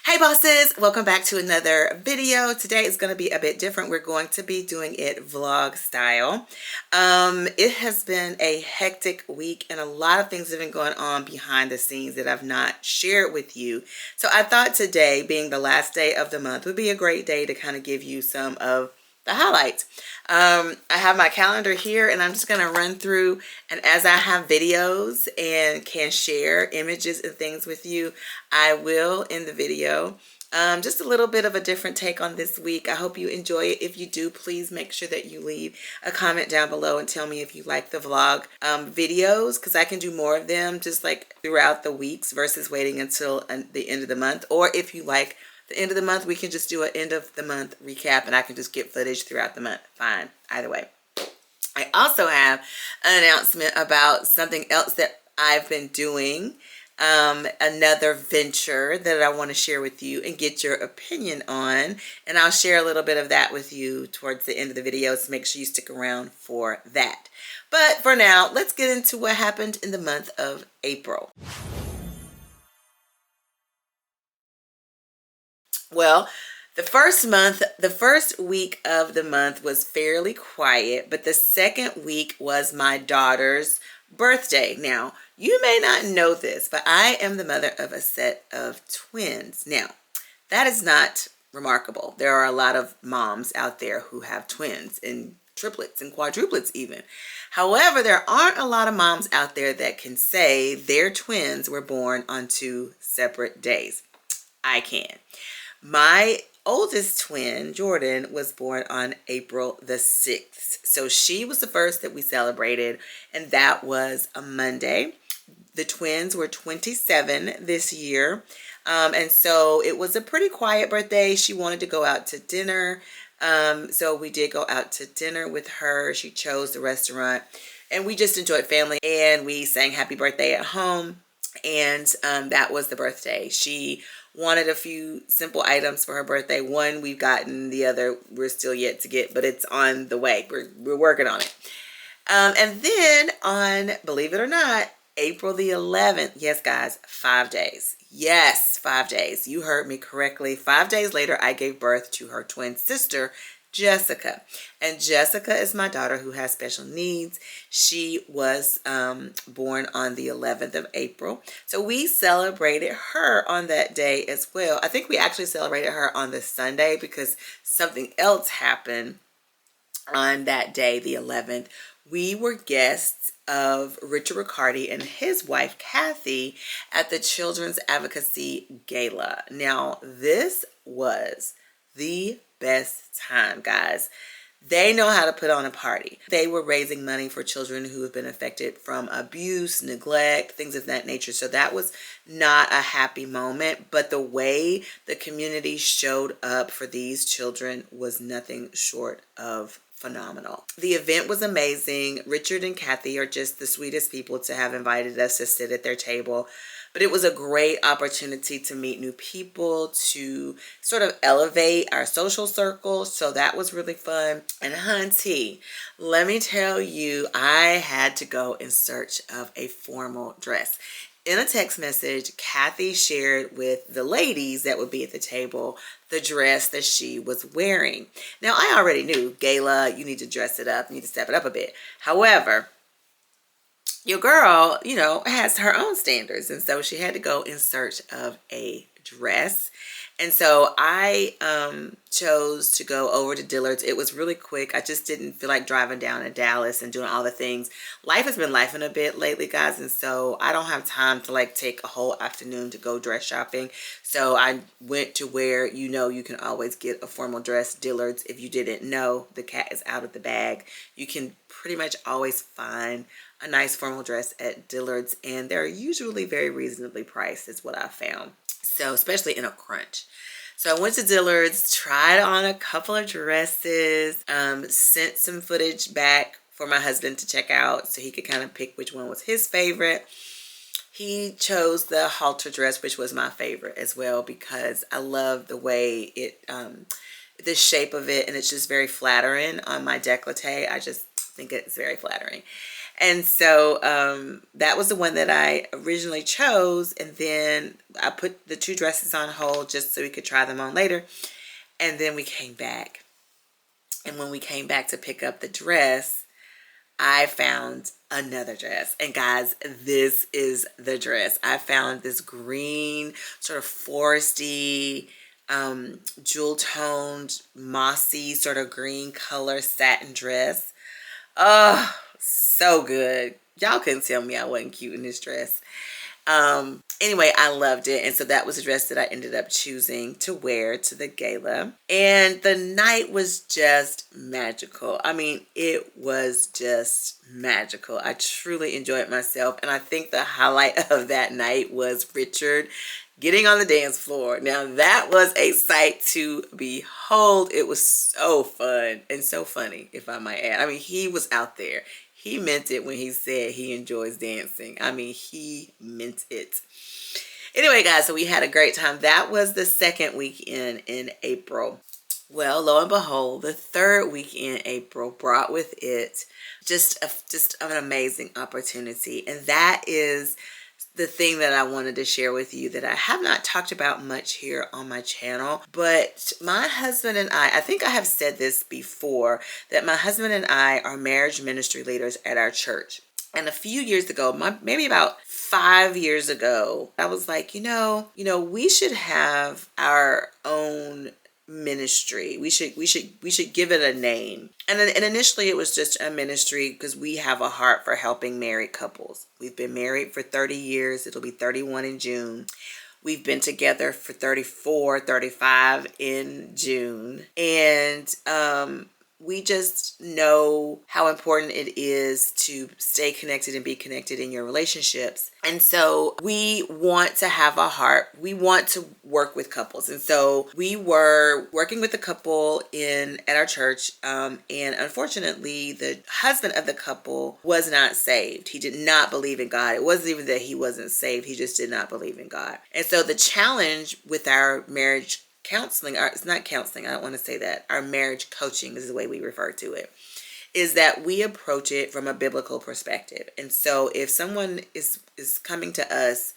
Hey bosses, welcome back to another video. Today is going to be a bit different. We're going to be doing it vlog style. It has been a hectic week and a lot of things have been going on behind the scenes that I've not shared with you. So I thought today, being the last day of the month, would be a great day to kind of give you some of the highlights. I have my calendar here and I'm just going to run through, and as I have videos and can share images and things with you, I will in the video. Just a little bit of a different take on this week. I hope you enjoy it. If you do, please make sure that you leave a comment down below and tell me if you like the vlog videos, because I can do more of them just like throughout the weeks versus waiting until the end of the month. Or if you like the end of the month, we can just do an end of the month recap and I can just get footage throughout the month. Fine, either way. I also have an announcement about something else that I've been doing, another venture that I want to share with you and get your opinion on, and I'll share a little bit of that with you towards the end of the video, so make sure you stick around for that. But for now, let's get into what happened in the month of April. Well, the first week of the month was fairly quiet, but the second week was my daughter's birthday. Now, you may not know this, but I am the mother of a set of twins. Now, that is not remarkable. There are a lot of moms out there who have twins and triplets and quadruplets even. However, there aren't a lot of moms out there that can say their twins were born on 2 separate days. I can. My oldest twin, Jordan, was born on April the 6th. So she was the first that we celebrated, and that was a Monday. The twins were 27 this year, and so it was a pretty quiet birthday. She wanted to go out to dinner, so we did go out to dinner with her. She chose the restaurant, and we just enjoyed family, and we sang happy birthday at home, and that was the birthday. She wanted a few simple items for her birthday. One we've gotten, the other we're still yet to get, but it's on the way. We're working on it. And then on, believe it or not, April the 11th, yes guys, 5 days. Yes, 5 days. You heard me correctly. 5 days later, I gave birth to her twin sister, Jessica. And Jessica is my daughter who has special needs. She was born on the 11th of April. So we celebrated her on that day as well. I think we actually celebrated her on the Sunday because something else happened on that day, the 11th. We were guests of Richard Riccardi and his wife, Kathy, at the Children's Advocacy Gala. Now, this was the best time, guys. They know how to put on a party. They were raising money for children who have been affected from abuse, neglect, things of that nature. So that was not a happy moment, but the way the community showed up for these children was nothing short of phenomenal. The event was amazing. Richard and Kathy are just the sweetest people to have invited us to sit at their table. But it was a great opportunity to meet new people, to sort of elevate our social circle. So that was really fun. And hunty, let me tell you, I had to go in search of a formal dress. In a text message, Kathy shared with the ladies that would be at the table the dress that she was wearing. Now, I already knew gala, you need to dress it up, you need to step it up a bit. However, your girl, you know, has her own standards. And so she had to go in search of a dress. And so I chose to go over to Dillard's. It was really quick. I just didn't feel like driving down to Dallas and doing all the things. Life has been lifing a bit lately, guys. And so I don't have time to like take a whole afternoon to go dress shopping. So I went to where, you know, you can always get a formal dress, Dillard's. If you didn't know, the cat is out of the bag. You can pretty much always find a nice formal dress at Dillard's, and they're usually very reasonably priced is what I found. So especially in a crunch. So I went to Dillard's, tried on a couple of dresses, sent some footage back for my husband to check out so he could kind of pick which one was his favorite. He chose the halter dress, which was my favorite as well, because I love the way it, the shape of it, and it's just very flattering on my décolleté. I just think it's very flattering. And so that was the one that I originally chose. And then I put the two dresses on hold just so we could try them on later. And then we came back. And when we came back to pick up the dress, I found another dress. And guys, this is the dress. I found this green, sort of foresty, jewel toned, mossy, sort of green color satin dress. Oh, so good. Y'all couldn't tell me I wasn't cute in this dress. Anyway, I loved it. And so that was a dress that I ended up choosing to wear to the gala. And the night was just magical. I mean, it was just magical. I truly enjoyed myself. And I think the highlight of that night was Richard getting on the dance floor. Now, that was a sight to behold. It was so fun and so funny, if I might add. I mean, he was out there. He meant it when he said he enjoys dancing. I mean, he meant it. Anyway, guys, so we had a great time. That was the second weekend in April. Well, lo and behold, the third week in April brought with it just an amazing opportunity. And that is the thing that I wanted to share with you that I have not talked about much here on my channel. But my husband and I think I have said this before, that my husband and I are marriage ministry leaders at our church. And a few years ago, maybe about 5 years ago, I was like, we should have our own ministry. We should give it a name. And initially it was just a ministry because we have a heart for helping married couples. We've been married for 30 years. It'll be 31 in June. We've been together for 34, 35 in June. And we just know how important it is to stay connected and be connected in your relationships. And so we want to have a heart. We want to work with couples. And so we were working with a couple at our church. And unfortunately, the husband of the couple was not saved. He did not believe in God. It wasn't even that he wasn't saved. He just did not believe in God. And so the challenge with our marriage counseling, or it's not counseling, I don't want to say that. Our marriage coaching is the way we refer to it, is that we approach it from a biblical perspective. And so if someone is coming to us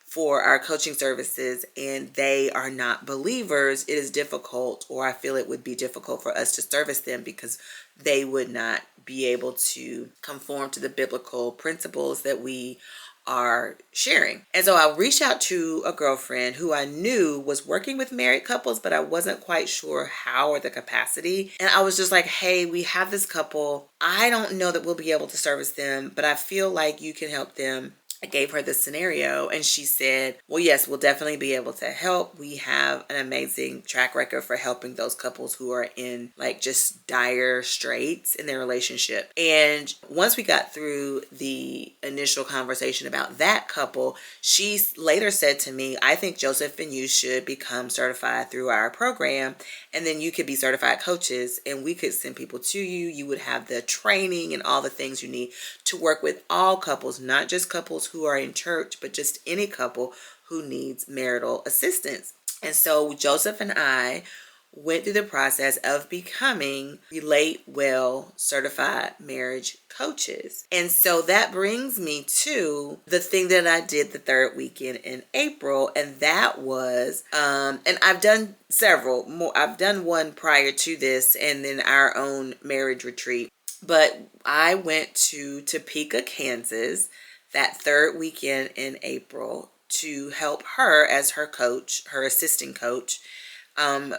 for our coaching services and they are not believers, it is difficult, or I feel it would be difficult for us to service them because they would not be able to conform to the biblical principles that we are sharing. And so I reached out to a girlfriend who I knew was working with married couples, but I wasn't quite sure how or the capacity. And I was just like, hey, we have this couple. I don't know that we'll be able to service them, but I feel like you can help them. I gave her the scenario and she said, well, yes, we'll definitely be able to help. We have an amazing track record for helping those couples who are in like just dire straits in their relationship. And once we got through the initial conversation about that couple, she later said to me, I think Joseph and you should become certified through our program, and then you could be certified coaches and we could send people to you. You would have the training and all the things you need to work with all couples, not just couples who are in church, but just any couple who needs marital assistance. And so Joseph and I went through the process of becoming Relate Well certified marriage coaches. And so that brings me to the thing that I did the third weekend in April, and that was and I've done several more. I've done one prior to this and then our own marriage retreat. But I went to Topeka, Kansas that third weekend in April to help her as her coach, her assistant coach,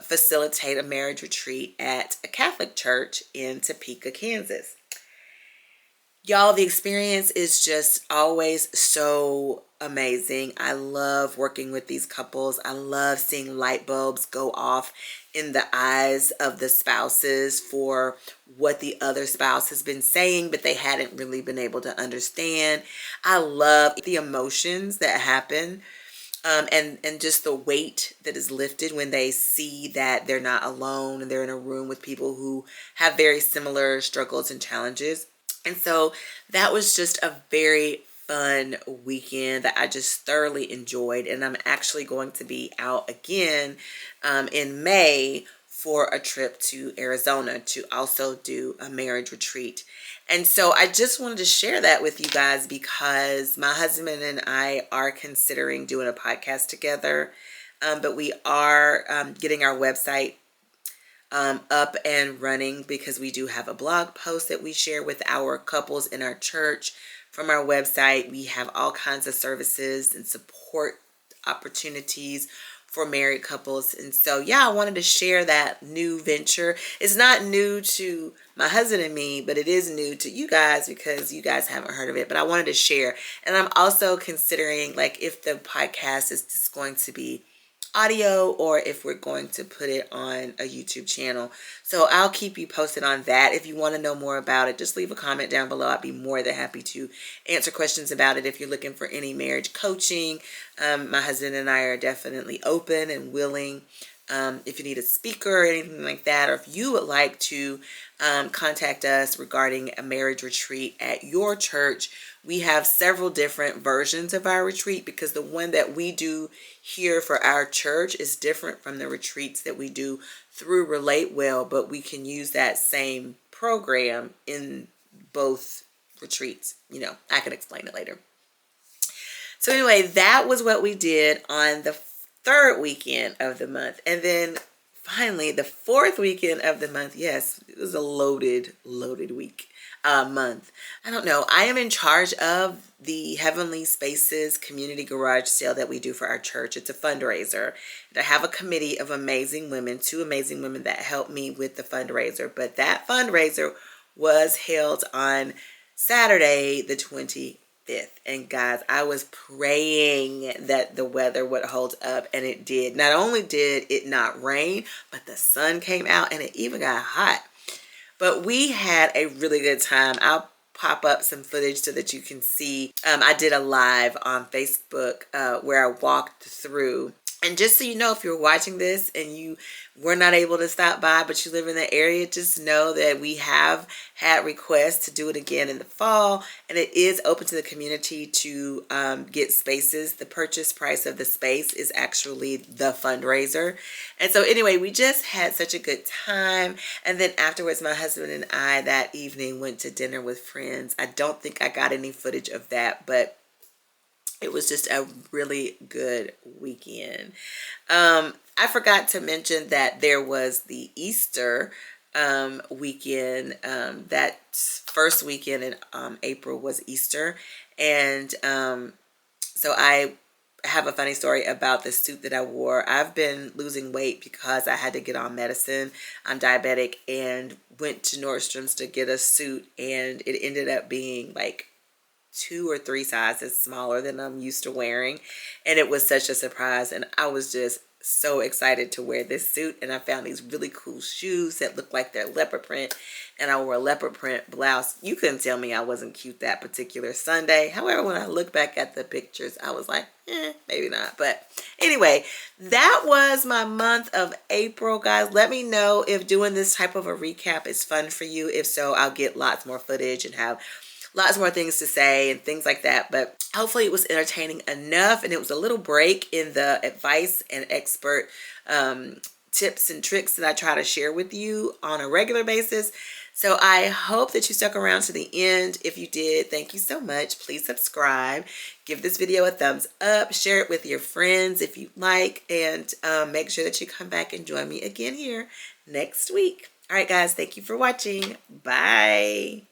facilitate a marriage retreat at a Catholic church in Topeka, Kansas. Y'all, the experience is just always so amazing. I love working with these couples. I love seeing light bulbs go off in the eyes of the spouses for what the other spouse has been saying, but they hadn't really been able to understand. I love the emotions that happen. And just the weight that is lifted when they see that they're not alone and they're in a room with people who have very similar struggles and challenges. And so that was just a very fun weekend that I just thoroughly enjoyed. And I'm actually going to be out again in May for a trip to Arizona to also do a marriage retreat. And so I just wanted to share that with you guys because my husband and I are considering doing a podcast together. But we are getting our website up and running because we do have a blog post that we share with our couples in our church. From our website, we have all kinds of services and support opportunities for married couples. And so, yeah, I wanted to share that new venture. It's not new to my husband and me, but it is new to you guys because you guys haven't heard of it. But I wanted to share. And I'm also considering, like, if the podcast is just going to be audio or if we're going to put it on a YouTube channel. So I'll keep you posted on that. If you want to know more about it, just leave a comment down below. I'd be more than happy to answer questions about it. If you're looking for any marriage coaching, my husband and I are definitely open and willing. If you need a speaker or anything like that, or if you would like to contact us regarding a marriage retreat at your church, we have several different versions of our retreat because the one that we do here for our church is different from the retreats that we do through Relate Well, but we can use that same program in both retreats. You know, I can explain it later. So anyway, that was what we did on the third weekend of the month. And then finally, the fourth weekend of the month. Yes, it was a loaded week. Month. I don't know. I am in charge of the Heavenly Spaces community garage sale that we do for our church. It's a fundraiser. And I have a committee of amazing women, 2 amazing women that help me with the fundraiser. But that fundraiser was held on Saturday, the 25th. And guys, I was praying that the weather would hold up, and it did. Not only did it not rain, but the sun came out and it even got hot. But we had a really good time. I'll pop up some footage so that you can see. I did a live on Facebook where I walked through. And just so you know, if you're watching this and you were not able to stop by, but you live in the area, just know that we have had requests to do it again in the fall. And it is open to the community to get spaces. The purchase price of the space is actually the fundraiser. And so anyway, we just had such a good time. And then afterwards, my husband and I that evening went to dinner with friends. I don't think I got any footage of that, but it was just a really good weekend. I forgot to mention that there was the Easter weekend. That first weekend in April was Easter. And so I have a funny story about the suit that I wore. I've been losing weight because I had to get on medicine. I'm diabetic and went to Nordstrom's to get a suit, and it ended up being like 2 or 3 sizes smaller than I'm used to wearing. And it was such a surprise. And I was just so excited to wear this suit. And I found these really cool shoes that look like they're leopard print. And I wore a leopard print blouse. You couldn't tell me I wasn't cute that particular Sunday. However, when I look back at the pictures, I was like, maybe not. But anyway, that was my month of April, guys. Let me know if doing this type of a recap is fun for you. If so, I'll get lots more footage and have lots more things to say and things like that. But hopefully it was entertaining enough, and it was a little break in the advice and expert tips and tricks that I try to share with you on a regular basis. So I hope that you stuck around to the end. If you did, thank you so much. Please subscribe. Give this video a thumbs up. Share it with your friends if you like. And make sure that you come back and join me again here next week. All right, guys. Thank you for watching. Bye.